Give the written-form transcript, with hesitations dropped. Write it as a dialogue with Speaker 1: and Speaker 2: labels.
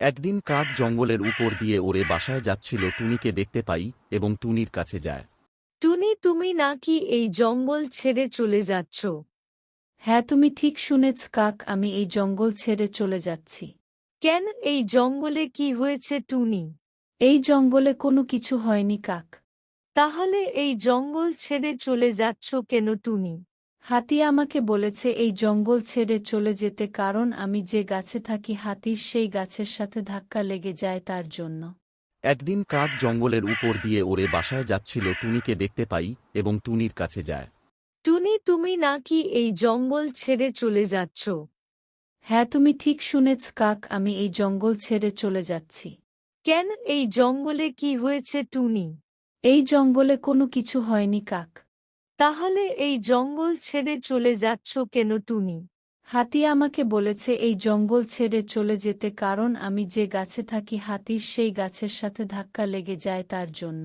Speaker 1: একদিন কাক জঙ্গলের উপর দিয়ে ওড়ে বাসায় যাচ্ছিল, টুনিকে দেখতে পাই এবং টুনির কাছে যায়।
Speaker 2: টুনি, তুমি নাকি এই জঙ্গল ছেড়ে চলে যাচ্ছ?
Speaker 3: হ্যাঁ, তুমি ঠিক শুনেছ কাক, আমি এই জঙ্গল ছেড়ে চলে যাচ্ছি।
Speaker 2: কেন? এই জঙ্গলে কি হয়েছে টুনি?
Speaker 3: এই জঙ্গলে কোনো কিছু হয়নি কাক।
Speaker 2: তাহলে এই জঙ্গল ছেড়ে চলে যাচ্ছ কেন টুনি?
Speaker 3: হাতি আমাকে বলেছে এই জঙ্গল ছেড়ে চলে যেতে, কারণ আমি যে গাছে থাকি হাতির সেই গাছের সাথে ধাক্কা লেগে যায় তার জন্য।
Speaker 1: একদিন কাক জঙ্গলের উপর দিয়ে ওড়ে বাসায় যাচ্ছিল, টুনিকে দেখতে পাই এবং টুনির কাছে যায়।
Speaker 2: টুনি, তুমি নাকি এই জঙ্গল ছেড়ে চলে যাচ্ছ?
Speaker 3: হ্যাঁ, তুমি ঠিক শুনেছ কাক, আমি এই জঙ্গল ছেড়ে চলে যাচ্ছি।
Speaker 2: কেন? এই জঙ্গলে কি হয়েছে টুনি?
Speaker 3: এই জঙ্গলে কোনো কিছু হয়নি কাক।
Speaker 2: তাহলে এই জঙ্গল ছেড়ে চলে যাচ্ছ কেন টুনি?
Speaker 3: হাতি আমাকে বলেছে এই জঙ্গল ছেড়ে চলে যেতে, কারণ আমি যে গাছে থাকি হাতির সেই গাছের সাথে ধাক্কা লেগে যায় তার জন্য।